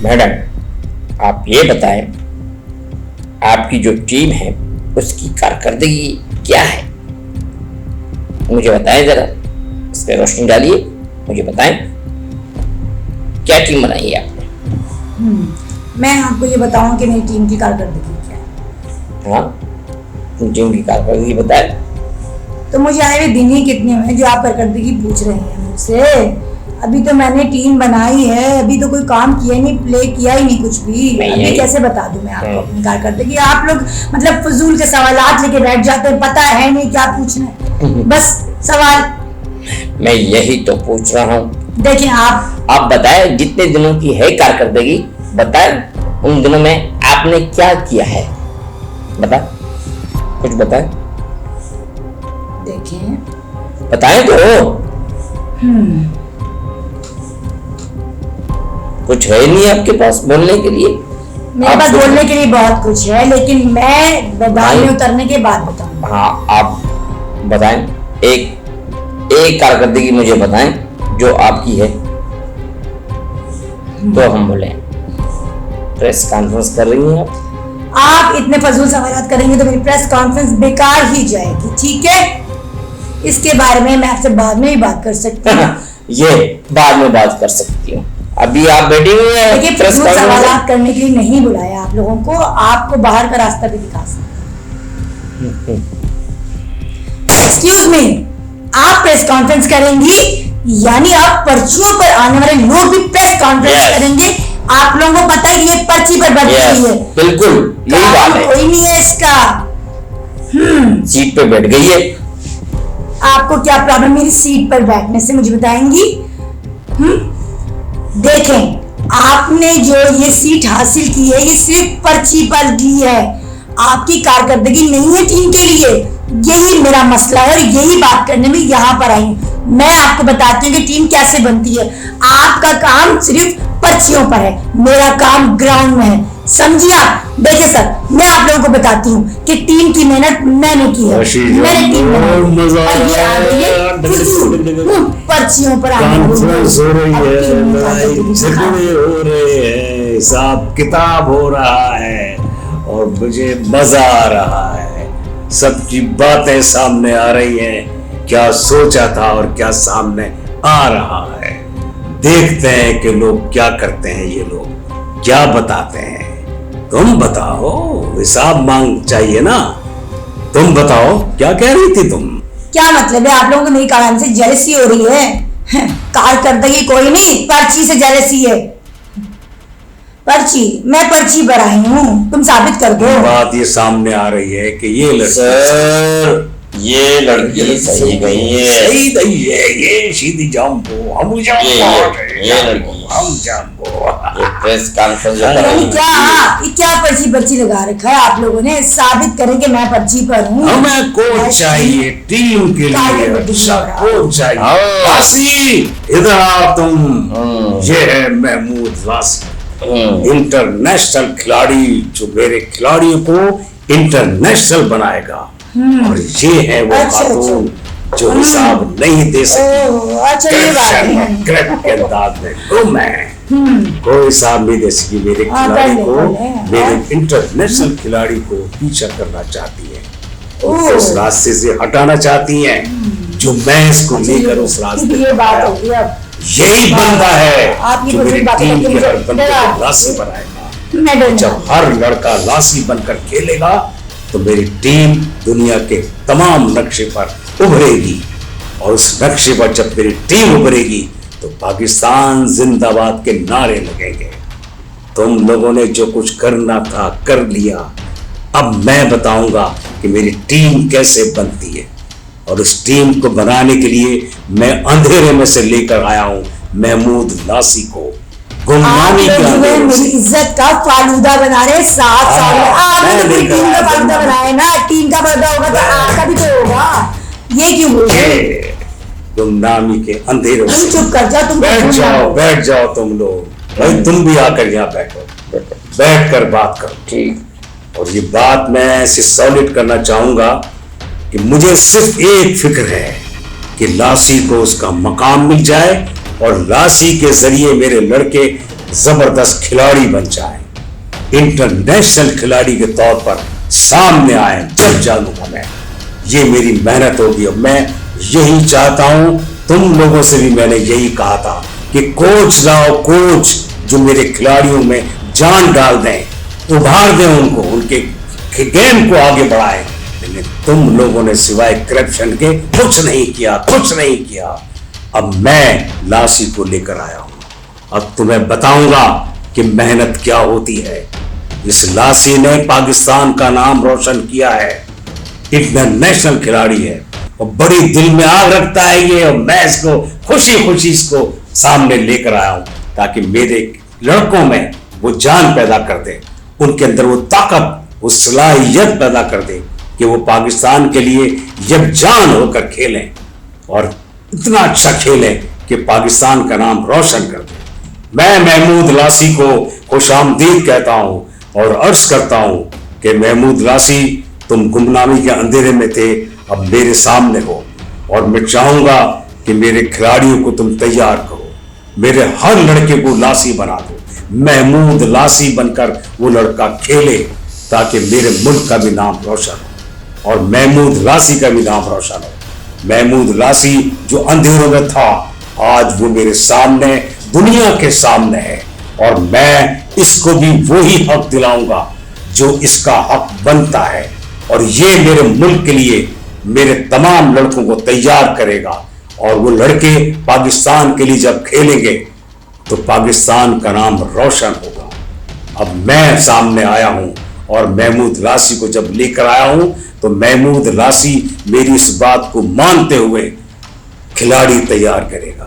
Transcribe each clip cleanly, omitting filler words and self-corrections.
Madam, आप ये बताएं, आपकी जो टीम है उसकी कारकर्दगी क्या है? मुझे बताएं जरा, इस पे रोशनी डालिए, मुझे बताएं क्या टीम बनाई है आपने? मैं आपको ये बताऊं कि मेरी टीम की कारकर्दगी क्या है। हाँ, टीम की कारकर्दगी बताएं। तो मुझे आए हुए दिन ही कितने हुए जो आप कारकर्दगी पूछ रहे हैं मुझसे? अभी तो मैंने टीम बनाई है, अभी तो कोई काम किया नहीं, प्ले किया ही नहीं कुछ भी। अभी कैसे बता दूं मैं आपको अपनी कारकर्दगी? आप लोग मतलब फजूल के सवालात लेके बैठ जाते हैं, पता है नहीं क्या पूछना है, बस सवाल। मैं यही तो पूछ रहा हूँ। देखिए आप बताएं, जितने दिनों की है कारकर्दगी बताएं, उन दिनों में आपने क्या किया है? बताएं, कुछ बताएं। देखें, बताएं तो। कुछ है नहीं आपके पास बोलने के लिए? मेरे पास बोलने के लिए बहुत कुछ है, लेकिन मैं मैदान में उतरने के बाद बताऊंगा। हाँ, आप बताएं, एक कारकर्दगी मुझे बताएं जो आपकी है, तो हम बोले। प्रेस कॉन्फ्रेंस कर रही हैं आप इतने फजूल सवाल करेंगे तो मेरी प्रेस कॉन्फ्रेंस बेकार ही जाएगी, ठीक है? इसके बारे में मैं आपसे बाद में भी बात कर सकती हूँ। ये बाद में बात कर सकती हूँ, अभी आप बैठी हुई हैं। देखिए, फजूल सवाल करने के लिए नहीं बुलाया आप लोगों को, आपको बाहर का रास्ता भी दिखा सकते। एक्सक्यूज मी, आप प्रेस कॉन्फ्रेंस करेंगी, यानी आप पर्चियों पर आने वाले लोग भी प्रेस कॉन्फ्रेंस करेंगे। आप लोगों को पता है ये पर्ची पर बैठी हुई है। बिल्कुल, यही बात है। कोई नहीं है इसका। सीट पे बैठ गई है। आपको क्या प्रॉब्लम मेरी सीट पर बैठने से, मुझे बताएंगी? देखें, आपने जो ये सीट हासिल की है ये सिर्फ पर्ची पर की है, आपकी कारकर्दगी नहीं है टीम के लिए। यही मेरा मसला है और यही बात करने में यहाँ पर आई हूँ। मैं आपको बताती हूँ कि टीम कैसे बनती है। आपका काम सिर्फ पर्चियों पर है, मेरा काम ग्राउंड में है, समझिए आप? देखिए सर, मैं आप लोगों को बताती हूँ कि टीम की मेहनत मैंने की है, मैंने टीम बनाई और ये आ गई है पर्चियों पर हो रही है, हिसाब किताब हो रहा है और मुझे मजा आ रहा है। सबकी बातें सामने आ रही हैं, क्या सोचा था और क्या सामने आ रहा है। देखते हैं कि लोग क्या करते हैं, ये लोग क्या बताते हैं। तुम बताओ, हिसाब मांग चाहिए ना। तुम बताओ, क्या कह रही थी तुम? क्या मतलब है आप लोगों को मेरी काम से जेलसी हो रही है? कारकर्दगी कोई नहीं, पर्ची से जेलसी है। पर्ची, मैं पर्ची पर आई हूँ, तुम साबित कर दो। बात ये सामने आ रही है कि ये लड़की सही नहीं है। सही नहीं है, ये सीधी जाम्बो, हम प्रेस कॉन्फ्रेंस क्या पर्ची लगा रखा है आप लोगों ने? साबित करें कि मैं पर्ची पर हूँ। हमें कोच चाहिए टीम के लिए, अच्छा कोच चाहिए। लासी, इधर आओ तुम। ये है महमूद लासी, इंटरनेशनल खिलाड़ी, जो मेरे खिलाड़ियों को इंटरनेशनल बनाएगा। और ये है वो खातून जो हिसाब नहीं दे सकती, के अंदाज में गुम है। कोई हिसाब नहीं दे सकी मेरे खिलाड़ी को, मेरे इंटरनेशनल खिलाड़ी को पीछा करना चाहती है, उस रास्ते से हटाना चाहती है जो मैं इसको लेकर उस रास्ते पर आया। यही बंदा है जो मेरी टीम के हर बंदे को लासी बनाएगा। जब हर लड़का लासी बनकर खेलेगा तो मेरी टीम दुनिया के तमाम नक्शे पर उभरेगी, और उस नक्शे पर जब मेरी टीम उभरेगी तो पाकिस्तान जिंदाबाद के नारे लगेंगे। तुम लोगों ने जो कुछ करना था कर लिया, अब मैं बताऊंगा कि मेरी टीम कैसे बनती है। और उस टीम को बनाने के लिए मैं अंधेरे में से लेकर आया हूं महमूद लासी को। गुमनामी मेरी इज्जत का फालूदा बना रहे 7 साल में। आपने टीम का फालूदा बनाया ना, टीम का फालूदा होगा तो आपका भी तो होगा। ये क्यों बोल रहे? गुमनामी के अंधेरे में चुप कर जाओ, तुम बैठ जाओ तुम लोग। भाई तुम भी आकर यहाँ बैठो, बैठ कर बात करो, ठीक? और ये बात मैं ऐसे सॉलिड करना चाहूंगा कि मुझे सिर्फ एक फिक्र है कि लासी को उसका मकाम मिल जाए और लासी के जरिए मेरे लड़के जबरदस्त खिलाड़ी बन जाएं, इंटरनेशनल खिलाड़ी के तौर पर सामने आए, जब जानूंगा मैं। ये मेरी मेहनत होगी और मैं यही चाहता हूं। तुम लोगों से भी मैंने यही कहा था कि कोच लाओ, कोच जो मेरे खिलाड़ियों में जान डाल दें, उभार दें उनको, उनके गेम को आगे बढ़ाएं। लेकिन तुम लोगों ने सिवाय करप्शन के कुछ नहीं किया, कुछ नहीं किया। अब मैं लासी को लेकर आया हूं। अब तुम्हें बताऊंगा कि मेहनत क्या होती है। इस लासी ने पाकिस्तान का नाम रोशन किया है, इंटरनेशनल खिलाड़ी है और बड़ी दिल में आग रखता है ये। और मैं इसको खुशी खुशी इसको सामने लेकर आया हूं ताकि मेरे लड़कों में वो जान पैदा कर दे, उनके अंदर वो ताकत, वो सलाहियत पैदा कर दे कि वो पाकिस्तान के लिए यकजान होकर खेलें और इतना अच्छा खेलें कि पाकिस्तान का नाम रोशन कर दे। मैं महमूद लासी को खुशामदीद कहता हूं और अर्ज करता हूं कि महमूद लासी, तुम गुमनामी के अंधेरे में थे, अब मेरे सामने हो और मैं चाहूंगा कि मेरे खिलाड़ियों को तुम तैयार करो, मेरे हर लड़के को लासी बना दो, महमूद लासी बनकर वो लड़का खेले ताकि मेरे मुल्क का भी नाम रोशन हो और महमूद लासी का भी नाम रोशन हो। महमूद लासी जो अंधेरों में था, आज वो मेरे सामने, दुनिया के सामने है और मैं इसको भी वही हक दिलाऊंगा जो इसका हक बनता है। और ये मेरे मुल्क के लिए मेरे तमाम लड़कों को तैयार करेगा और वो लड़के पाकिस्तान के लिए जब खेलेंगे तो पाकिस्तान का नाम रोशन होगा। अब मैं सामने आया हूं और महमूद लासी को जब लेकर आया हूं तो महमूद लासी मेरी इस बात को मानते हुए खिलाड़ी तैयार करेगा।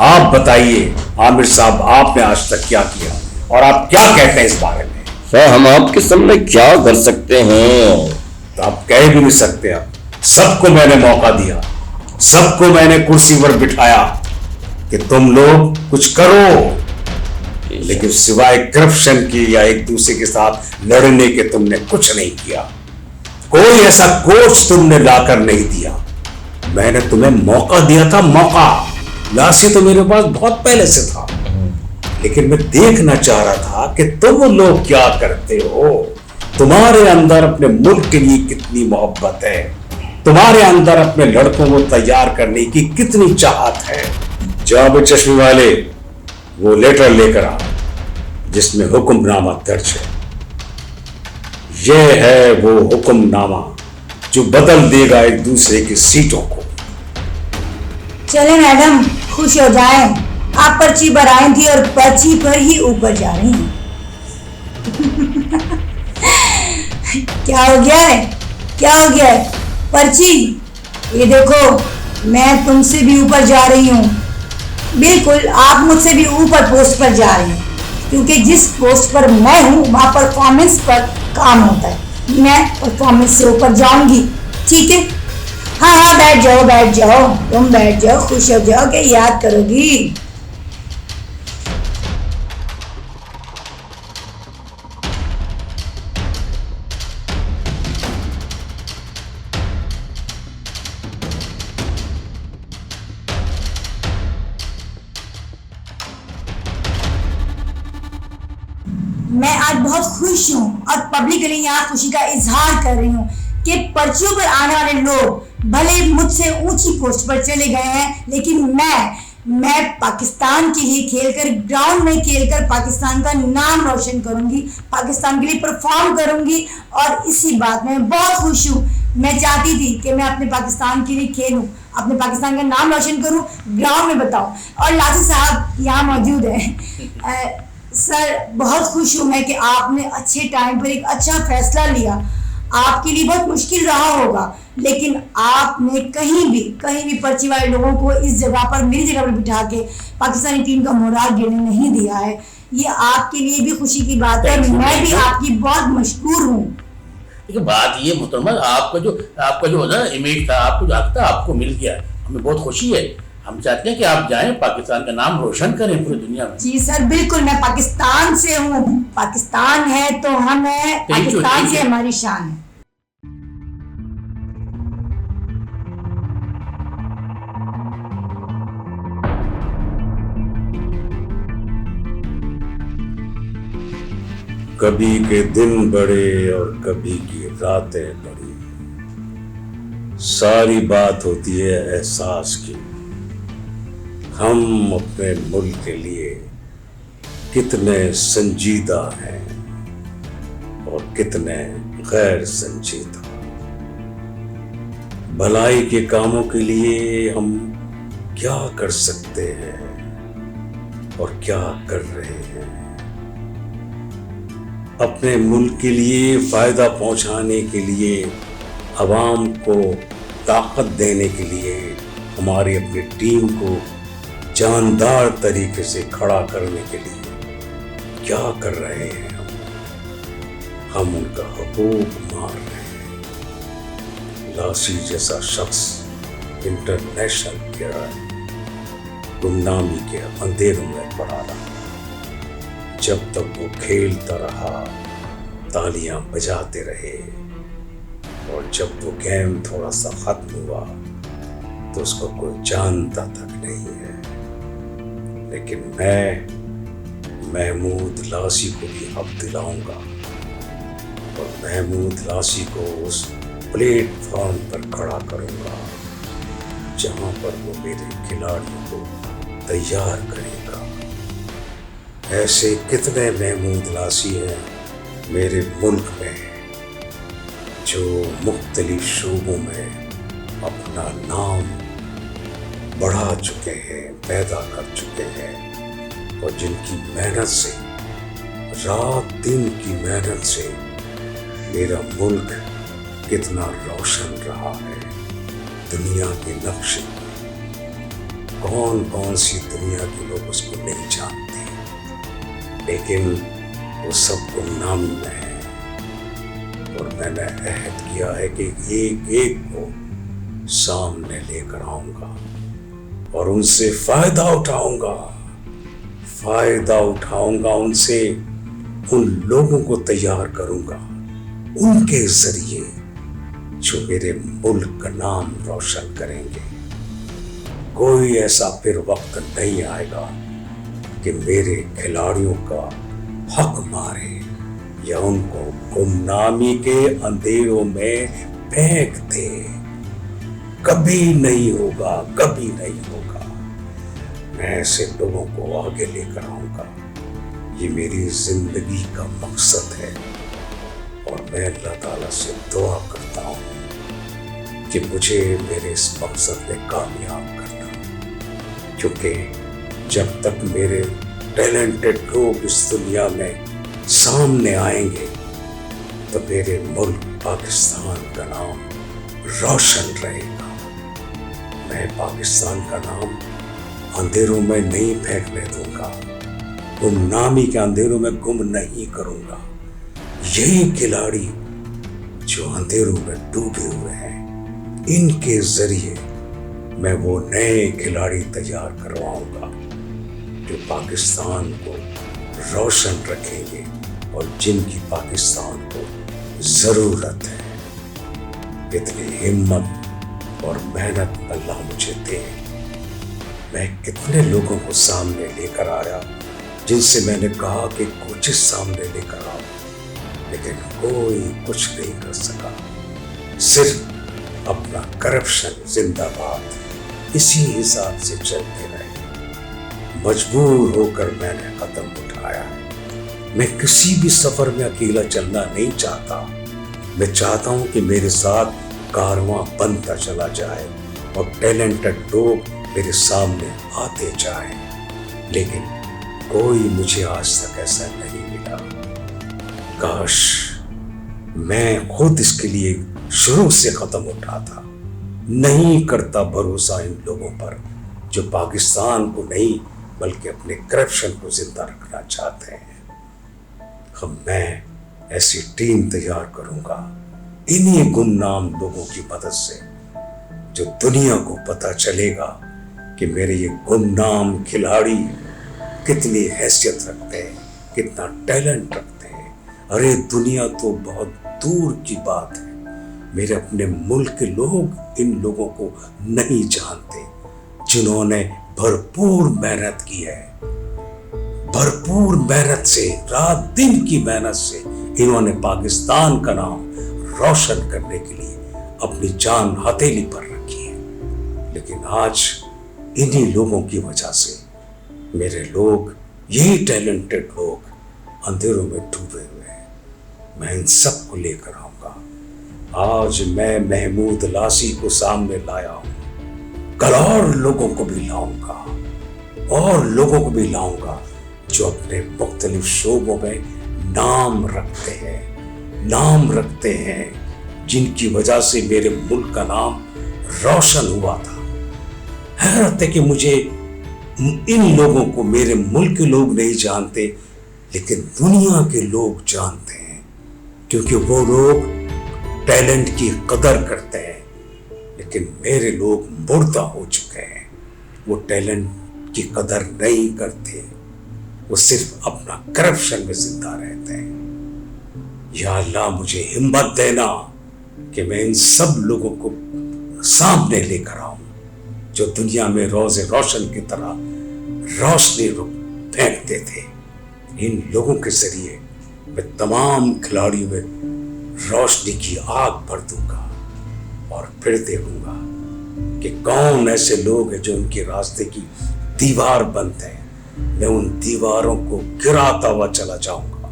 आप बताइए आमिर साहब, आपने आज तक क्या किया और आप क्या कहते हैं इस बारे में? सर, हम आपके सामने क्या कर सकते हैं? तो आप कह भी नहीं सकते। अब सबको मैंने मौका दिया, सबको मैंने कुर्सी पर बिठाया कि तुम लोग कुछ करो, लेकिन सिवाय करप्शन की या एक दूसरे के साथ लड़ने के तुमने कुछ नहीं किया। कोई ऐसा कोच तुमने लाकर नहीं दिया। मैंने तुम्हें मौका दिया था, मौका। लासी तो मेरे पास बहुत पहले से था, लेकिन मैं देखना चाह रहा था कि तुम लोग क्या करते हो। तुम्हारे अंदर अपने मुल्क के लिए कितनी मोहब्बत है, तुम्हारे अंदर अपने लड़कों को तैयार करने की कितनी चाहत है। जब चश्मे वाले वो लेटर लेकर आ जिसमें हुक्मनामा दर्ज है। यह है वो हुक्मनामा जो बदल देगा एक दूसरे की सीटों को। चले मैडम, खुश हो जाएं। आप पर्ची पर आई थी और पर्ची पर ही ऊपर जा रही हैं। क्या हो गया है, क्या हो गया है? पर्ची ये देखो, मैं तुमसे भी ऊपर जा रही हूँ। बिल्कुल, आप मुझसे भी ऊपर पोस्ट पर जा रही हैं, क्योंकि जिस पोस्ट पर मैं हूँ वहाँ परफॉर्मेंस पर काम होता है। मैं परफॉर्मेंस से ऊपर जाऊंगी, ठीक है? हाँ हाँ, बैठ जाओ, बैठ जाओ, तुम बैठ जाओ, खुश हो जाओ कि याद करोगी। मैं आज बहुत खुश हूँ और पब्लिकली यहाँ खुशी का इजहार कर रही हूँ कि पर्चियों पर आने वाले लोग भले मुझसे ऊंची पोस्ट पर चले गए हैं, लेकिन मैं पाकिस्तान के लिए खेलकर, ग्राउंड में खेलकर पाकिस्तान का नाम रोशन करूंगी, पाकिस्तान के लिए परफॉर्म करूंगी और इसी बात में बहुत खुश हूँ। मैं चाहती थी कि मैं अपने पाकिस्तान के लिए खेलूं, अपने पाकिस्तान का नाम रोशन करूं, ग्राउंड में बताऊं। और लासी साहब यहाँ मौजूद हैं। सर, बहुत खुश हूँ मैं कि आपने अच्छे टाइम पर एक अच्छा फैसला लिया। आपके लिए बहुत मुश्किल रहा होगा, लेकिन आपने कहीं भी पर्ची वाले लोगों को इस जगह पर, मेरी जगह पर बिठा के पाकिस्तानी टीम का मोराल गिरने नहीं दिया है। ये आपके लिए भी खुशी की बात है। मैं भी आपकी बहुत मशहूर हूँ। देखिए, बात ये मोहतरमा, आपका जो ना इमेज था, आपको जो हक था, आपको मिल गया। हमें बहुत खुशी है। हम चाहते हैं कि आप जाएं, पाकिस्तान का नाम रोशन करें पूरी दुनिया में। जी सर, बिल्कुल। मैं पाकिस्तान से हूँ, पाकिस्तान है तो हम है, पाकिस्तान से हमारी शान है। कभी के दिन बड़े और कभी की रातें बड़ी, सारी बात होती है एहसास की। हम अपने मुल्क के लिए कितने संजीदा हैं और कितने गैर संजीदा। भलाई के कामों के लिए हम क्या कर सकते हैं और क्या कर रहे हैं। अपने मुल्क के लिए फायदा पहुंचाने के लिए, अवाम को ताकत देने के लिए, हमारी अपनी टीम को जानदार तरीके से खड़ा करने के लिए क्या कर रहे हैं। हम उनका हुकूक मार रहे हैं। लासी जैसा शख्स इंटरनेशनल प्लेयर गुमनामी के अंधेरों में पड़ा रहा। जब तक वो खेलता रहा, तालियां बजाते रहे, और जब वो गेम थोड़ा सा खत्म हुआ तो उसको कोई जानता तक नहीं है। लेकिन मैं महमूद लासी को भी हक दिलाऊंगा और महमूद लासी को उस प्लेटफॉर्म पर खड़ा करूंगा जहां पर वो मेरे खिलाड़ियों को तैयार करेगा। ऐसे कितने महमूद लासी हैं मेरे मुल्क में जो मुख्तलिफ शोबों में अपना नाम बढ़ा चुके हैं, पैदा कर चुके हैं, और जिनकी मेहनत से, रात दिन की मेहनत से मेरा मुल्क कितना रोशन रहा है दुनिया के नक्शे में। कौन कौन सी दुनिया के लोग उसको नहीं जानते, लेकिन वो सब गुमनामी में है। और मैंने अहद किया है कि एक एक को सामने लेकर आऊंगा और उनसे फायदा उठाऊंगा उनसे, उन लोगों को तैयार करूंगा उनके जरिए जो मेरे मुल्क का नाम रोशन करेंगे। कोई ऐसा फिर वक्त नहीं आएगा कि मेरे खिलाड़ियों का हक मारे या उनको गुमनामी के अंधेरों में फेंक दे। कभी नहीं होगा, कभी नहीं होगा। मैं ऐसे लोगों को आगे लेकर आऊंगा। ये मेरी जिंदगी का मकसद है और मैं अल्लाह ताला से दुआ करता हूँ कि मुझे मेरे इस मकसद में कामयाब करना, क्योंकि जब तक मेरे टैलेंटेड लोग इस दुनिया में सामने आएंगे तो मेरे मुल्क पाकिस्तान का नाम रोशन रहेगा। मैं पाकिस्तान का नाम अंधेरों में नहीं फेंकने दूंगा, गुमनामी के अंधेरों में गुम नहीं करूंगा। यही खिलाड़ी जो अंधेरों में डूबे हुए हैं, इनके जरिए मैं वो नए खिलाड़ी तैयार करवाऊंगा जो पाकिस्तान को रोशन रखेंगे और जिनकी पाकिस्तान को जरूरत है। इतनी हिम्मत और मेहनत अल्लाह मुझे दे। मैं कितने लोगों को सामने लेकर आया जिनसे मैंने कहा कि कुछ सामने लेकर आओ, लेकिन कोई कुछ नहीं कर सका। सिर्फ अपना करप्शन जिंदाबाद इसी हिसाब से चलते रहे। मजबूर होकर मैंने कदम उठाया है। मैं किसी भी सफर में अकेला चलना नहीं चाहता। मैं चाहता हूं कि मेरे साथ कारवां बनता चला जाए और टैलेंटेड लोग मेरे सामने आते जाएं, लेकिन कोई मुझे आज तक ऐसा नहीं मिला। काश मैं खुद इसके लिए शुरू से कदम उठाता। नहीं करता भरोसा इन लोगों पर जो पाकिस्तान को नहीं बल्कि अपने करप्शन को जिंदा रखना चाहते हैं। मैं ऐसी टीम तैयार करूंगा इन्हीं गुमनाम लोगों की मदद से, जो दुनिया को पता चलेगा कि मेरे ये गुमनाम खिलाड़ी कितनी हैसियत रखते हैं, कितना टैलेंट रखते हैं। अरे दुनिया तो बहुत दूर की बात है, मेरे अपने मुल्क के लोग इन लोगों को नहीं जानते जिन्होंने भरपूर मेहनत की है। भरपूर मेहनत से, रात दिन की मेहनत से इन्होंने पाकिस्तान का नाम रोशन करने के लिए अपनी जान हथेली पर रखी है। लेकिन आज इन्हीं लोगों की वजह से मेरे लोग, यही टैलेंटेड लोग, अंधेरों में डूबे हुए हैं। मैं इन सबको लेकर आऊंगा। आज मैं महमूद लासी को सामने लाया हूं, कल और लोगों को भी लाऊंगा, और लोगों को भी लाऊंगा जो अपने मुख्तलिफ शोबों में नाम रखते हैं, जिनकी वजह से मेरे मुल्क का नाम रोशन हुआ था। हैरत है कि मुझे इन लोगों को मेरे मुल्क के लोग नहीं जानते, लेकिन दुनिया के लोग जानते हैं, क्योंकि वो लोग टैलेंट की कदर करते हैं। लेकिन मेरे लोग मुर्दा हो चुके हैं, वो टैलेंट की कदर नहीं करते, वो सिर्फ अपना करप्शन में जिंदा रहते हैं। या अल्लाह, मुझे हिम्मत देना कि मैं इन सब लोगों को सामने लेकर आऊं, जो दुनिया में रोज़े रोशन की तरह रोशनी फेंकते थे। इन लोगों के जरिए मैं तमाम खिलाड़ियों में रोशनी की आग भर दूंगा, और फिर देखूंगा कि कौन ऐसे लोग हैं जो उनके रास्ते की दीवार बनते हैं। मैं उन दीवारों को गिराता हुआ चला जाऊंगा,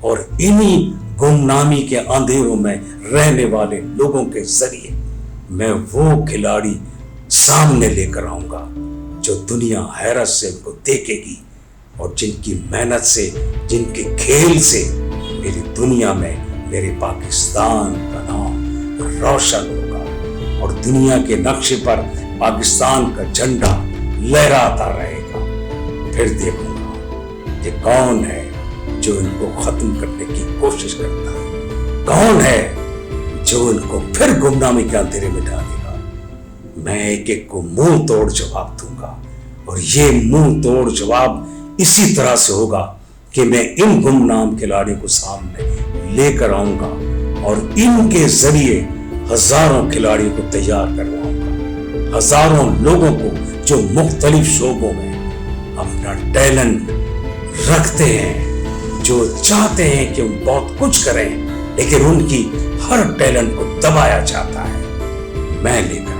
और इन्हीं गुमनामी के अंधेरों में रहने वाले लोगों के जरिए मैं वो खिलाड़ी सामने लेकर आऊंगा जो दुनिया हैरत से उनको देखेगी, और जिनकी मेहनत से, जिनके खेल से मेरी दुनिया में मेरे पाकिस्तान का नाम रोशन होगा, और दुनिया के नक्शे पर पाकिस्तान का झंडा लहराता रहेगा। फिर देखूंगा कि कौन है जो इनको खत्म करने की कोशिश करता है, कौन है जो इनको फिर गुमनामी के अंधेरे में डालेगा। मैं एक एक को मुंह तोड़ जवाब दूंगा, और ये मुंह तोड़ जवाब इसी तरह से होगा कि मैं इन गुमनाम खिलाड़ियों को सामने लेकर आऊंगा, और इनके जरिए हजारों खिलाड़ियों को तैयार करवाऊंगा, हजारों लोगों को जो मुख्तलिफ शोबों में अपना टैलेंट रखते हैं, जो चाहते हैं कि वो बहुत कुछ करें, लेकिन उनकी हर टैलेंट को दबाया जाता है। मैं लेकर